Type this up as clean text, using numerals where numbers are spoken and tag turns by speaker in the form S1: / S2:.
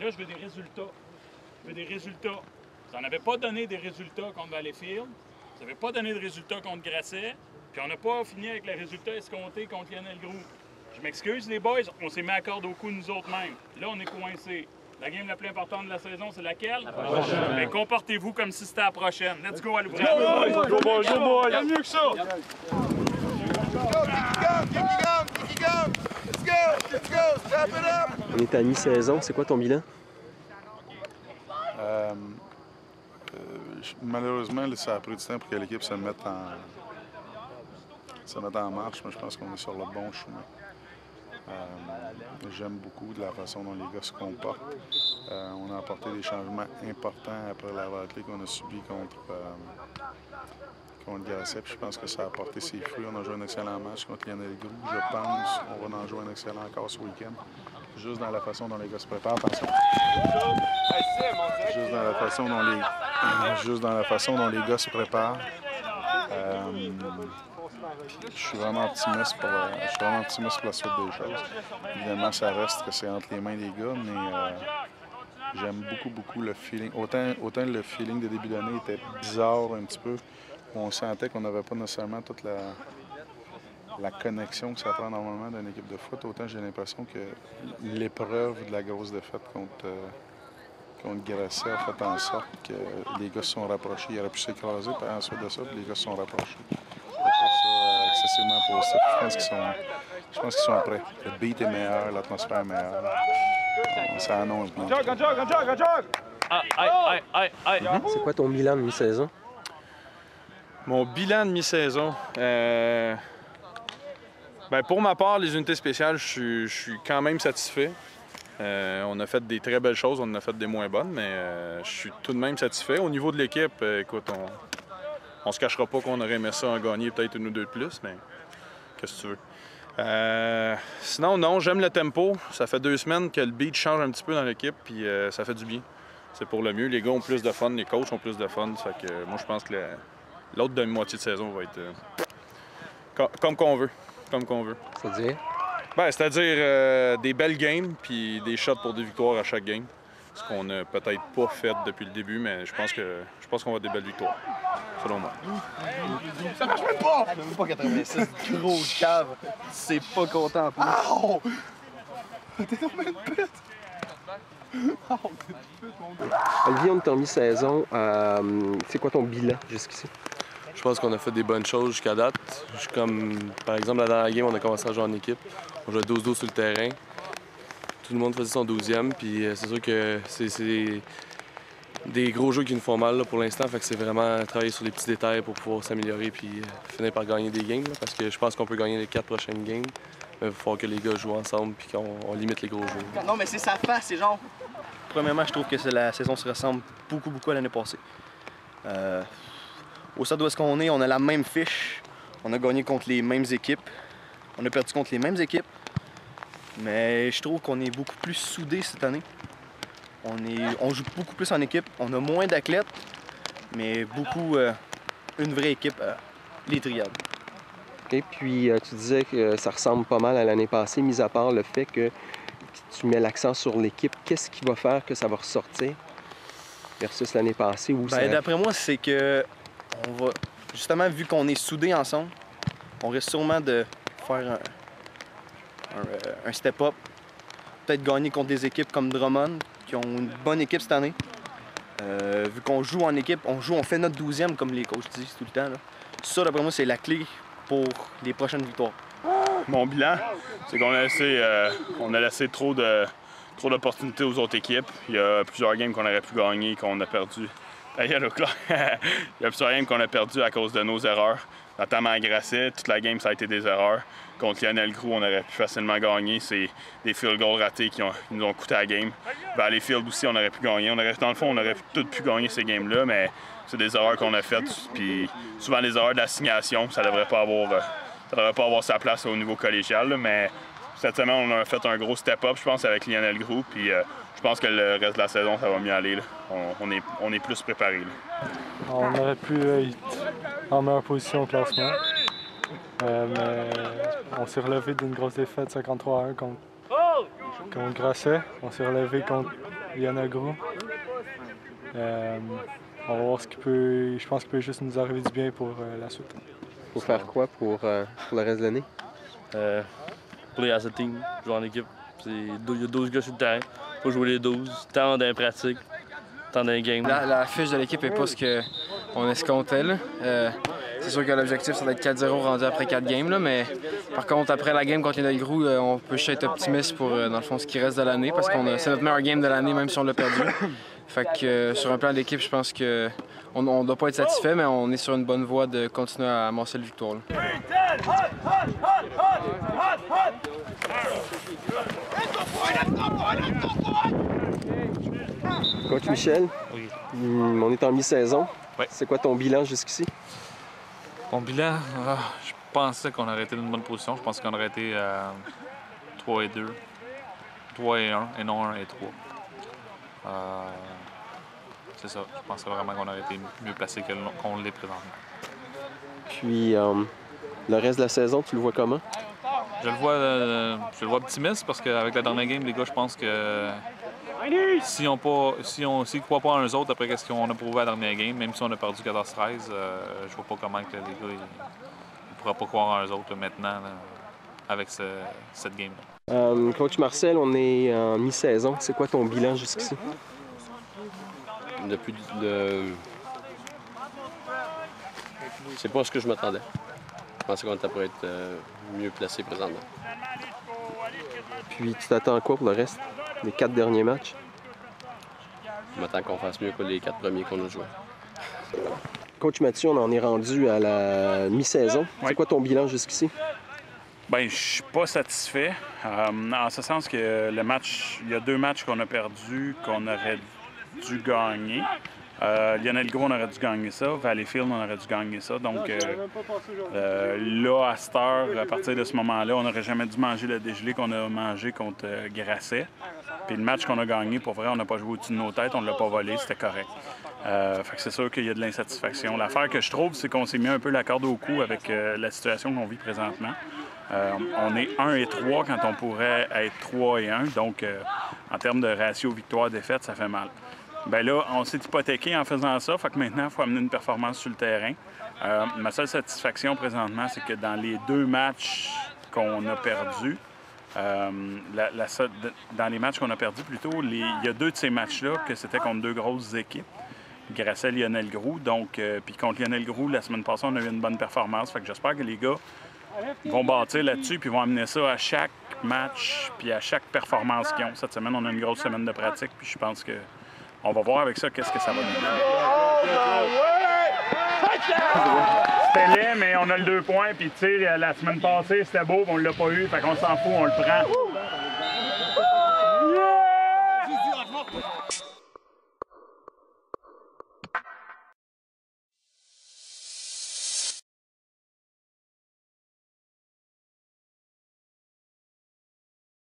S1: Là, je veux des résultats. Je veux des résultats. Vous n'en avez pas donné des résultats contre Valleyfield. Vous n'avez pas donné de résultats contre Grasset. Puis on n'a pas fini avec le résultat escompté contre Lionel Groux. Je m'excuse, les boys, on s'est mis à corde au cou nous autres mêmes. Là, on est coincés. La game la plus importante de la saison, c'est laquelle? La prochaine. Mais comportez-vous comme si c'était la prochaine. Let's go à l'ouvrage.
S2: Go boys, go boys!
S1: Il y a mieux que ça!
S3: On est à mi-saison, c'est quoi ton bilan?
S4: Malheureusement, ça a pris du temps pour que l'équipe se mette en marche, mais je pense qu'on est sur le bon chemin. J'aime beaucoup de la façon dont les gars se comportent. On a apporté des changements importants après la raclée qu'on a subie contre Grasset. Je pense que ça a apporté ses fruits. On a joué un excellent match contre Lionel Groux. Je pense qu'on va en jouer un excellent encore ce week-end. Juste dans la façon dont les gars se préparent. Attention. Juste dans la façon dont les gars se préparent. Je suis vraiment optimiste pour la suite des choses. Évidemment, ça reste que c'est entre les mains des gars, mais j'aime beaucoup le feeling. Autant le feeling de début d'année était bizarre un petit peu. On sentait qu'on n'avait pas nécessairement toute la connexion que ça prend normalement d'une équipe de foot. Autant j'ai l'impression que l'épreuve de la grosse défaite contre Grasset a fait en sorte que les gars se sont rapprochés. Ils auraient pu s'écraser par ensuite de ça, puis les gars se sont rapprochés. Ça, excessivement positif. Je pense qu'ils sont prêts. Le beat est meilleur, l'atmosphère est meilleure. Ça annonce bien.
S3: C'est quoi ton bilan de mi-saison?
S2: Mon bilan de mi-saison, pour ma part, les unités spéciales, je suis quand même satisfait. On a fait des très belles choses, on en a fait des moins bonnes, mais je suis tout de même satisfait. Au niveau de l'équipe, écoute, on se cachera pas qu'on aurait aimé ça en gagner peut-être une ou deux de plus, mais qu'est-ce que tu veux. Sinon, non, j'aime le tempo. Ça fait 2 semaines que le beat change un petit peu dans l'équipe, puis ça fait du bien. C'est pour le mieux. Les gars ont plus de fun, les coachs ont plus de fun. Ça fait que moi, je pense que l'autre demi-moitié de saison va être comme qu'on veut.
S3: C'est-à-dire?
S2: C'est-à-dire des belles games puis des shots pour des victoires à chaque game. Ce qu'on n'a peut-être pas fait depuis le début, mais je pense qu'on va avoir des belles victoires, selon moi.
S5: Ça marche même pas! Même pas 86, gros cave. C'est pas content en plus. Oh! T'es tombé une pute!
S3: Olivier, on est en mi-saison. C'est quoi ton bilan jusqu'ici?
S6: Je pense qu'on a fait des bonnes choses jusqu'à date. Par exemple, la dernière game, on a commencé à jouer en équipe. On jouait 12-12 sur le terrain. Tout le monde faisait son 12e, puis c'est sûr que c'est des gros jeux qui nous font mal là, pour l'instant. Fait que c'est vraiment travailler sur les petits détails pour pouvoir s'améliorer puis finir par gagner des games. Là, parce que je pense qu'on peut gagner les 4 prochaines games. Mais il va falloir que les gars jouent ensemble puis qu'on limite les gros jeux.
S5: Non, mais c'est sa face, c'est genre...
S7: Premièrement, je trouve que la saison se ressemble beaucoup à l'année passée. Au stade où est-ce qu'on est, on a la même fiche. On a gagné contre les mêmes équipes. On a perdu contre les mêmes équipes. Mais je trouve qu'on est beaucoup plus soudés cette année. On joue beaucoup plus en équipe. On a moins d'athlètes, mais beaucoup une vraie équipe, les triades.
S3: OK, puis tu disais que ça ressemble pas mal à l'année passée, mis à part le fait que tu mets l'accent sur l'équipe. Qu'est-ce qui va faire que ça va ressortir versus l'année passée?
S7: D'après moi, c'est que on va, justement, vu qu'on est soudés ensemble, on risque sûrement de faire un step-up. Peut-être gagner contre des équipes comme Drummond, qui ont une bonne équipe cette année. Vu qu'on joue en équipe, on fait notre 12e, comme les coachs disent tout le temps. Là. Ça, d'après moi, c'est la clé pour les prochaines victoires.
S1: Mon bilan, c'est qu'on a laissé trop d'opportunités aux autres équipes. Il y a plusieurs games qu'on aurait pu gagner, qu'on a perdu. Il y a plusieurs games qu'on a perdu à cause de nos erreurs, notamment à Grasset. Toute la game, ça a été des erreurs. Contre Lionel Groux, on aurait pu facilement gagner. C'est des field goals ratés qui nous ont coûté la game. Valleyfield aussi, on aurait pu gagner. Dans le fond, on aurait tous pu gagner ces games-là, mais c'est des erreurs qu'on a faites. Puis souvent, les erreurs d'assignation, ça devrait pas avoir sa place au niveau collégial. Là, mais cette semaine, on a fait un gros step-up, je pense, avec Lionel Groux. Puis je pense que le reste de la saison, ça va mieux aller. Là. On est plus préparés. Là.
S8: On aurait pu être en meilleure position au classement. Mais on s'est relevé d'une grosse défaite 53-1 contre Grasset. On s'est relevé contre Lionel Gros. On va voir ce qu'il peut. Je pense qu'il peut juste nous arriver du bien pour la suite.
S3: Faut faire quoi pour le reste de l'année?
S9: Play as a team, jouer en équipe. Il y a 12 gars sur le terrain. Faut jouer les 12. Tant dans les pratiques, tant dans les games.
S10: La fiche de l'équipe n'est pas ce qu'on escomptait. C'est sûr que l'objectif, c'est d'être 4-0 rendu après 4 games. Là, mais par contre, après la game contre Lionel Gros, on peut juste être optimiste pour, dans le fond, ce qui reste de l'année parce que c'est notre meilleur game de l'année, même si on l'a perdu. Fait que sur un plan d'équipe, je pense qu'on ne doit pas être satisfait, mais on est sur une bonne voie de continuer à amasser la victoire. Là.
S3: Coach Michel,
S11: oui.
S3: On est en mi-saison.
S11: Ouais.
S3: C'est quoi ton bilan jusqu'ici?
S11: Mon bilan, je pensais qu'on aurait été dans une bonne position. Je pense qu'on aurait été 3 et 2, 3 et 1, et non 1 et 3. C'est ça. Je pensais vraiment qu'on aurait été mieux placé qu'on l'est présentement.
S3: Puis, le reste de la saison, tu le vois comment?
S11: Je le vois optimiste parce qu'avec la dernière game, les gars, je pense que s'ils ne croient pas en eux autres après ce qu'on a prouvé à la dernière game, même si on a perdu 14-13, je vois pas comment que les gars ne pourraient pas croire en eux autres maintenant là, avec cette game-là.
S3: Coach Marcel, on est en mi-saison. C'est quoi ton bilan jusqu'ici?
S12: C'est pas ce que je m'attendais. Je pensais qu'on était pour être mieux placé présentement.
S3: Puis tu t'attends à quoi pour le reste? Les 4 derniers matchs?
S12: Je m'attends qu'on fasse mieux que les 4 premiers qu'on a joués.
S3: Coach Mathieu, on en est rendu à la mi-saison.
S1: Oui.
S3: C'est quoi ton bilan jusqu'ici?
S1: Bien, je suis pas satisfait. En ce sens que il y a 2 matchs qu'on a perdus, qu'on aurait dû gagner. Lionel Gros, on aurait dû gagner ça. Valleyfield, on aurait dû gagner ça. Donc là, à cette heure, à partir de ce moment-là, on n'aurait jamais dû manger le dégelé qu'on a mangé contre Grasset. Puis le match qu'on a gagné, pour vrai, on n'a pas joué au-dessus de nos têtes, on ne l'a pas volé, c'était correct. Fait que c'est sûr qu'il y a de l'insatisfaction. L'affaire que je trouve, c'est qu'on s'est mis un peu la corde au cou avec la situation qu'on vit présentement. On est 1 et 3 quand on pourrait être 3 et 1. Donc, en termes de ratio victoire-défaite, ça fait mal. Bien là, on s'est hypothéqué en faisant ça. Fait que maintenant, il faut amener une performance sur le terrain. Ma seule satisfaction présentement, c'est que dans les 2 matchs qu'on a perdus, dans les matchs qu'on a perdus plutôt, il y a 2 de ces matchs-là que c'était contre 2 grosses équipes. Grâce à Lionel Gros. Donc, puis contre Lionel Gros, la semaine passée, on a eu une bonne performance. Fait que j'espère que les gars vont bâtir là-dessus puis vont amener ça à chaque match puis à chaque performance qu'ils ont. Cette semaine, on a une grosse semaine de pratique puis je pense que on va voir avec ça qu'est-ce que ça va donner. C'était laid, mais on a le 2 points. Puis tu sais, la semaine passée, c'était beau, on l'a pas eu. Fait qu'on s'en fout, on le prend.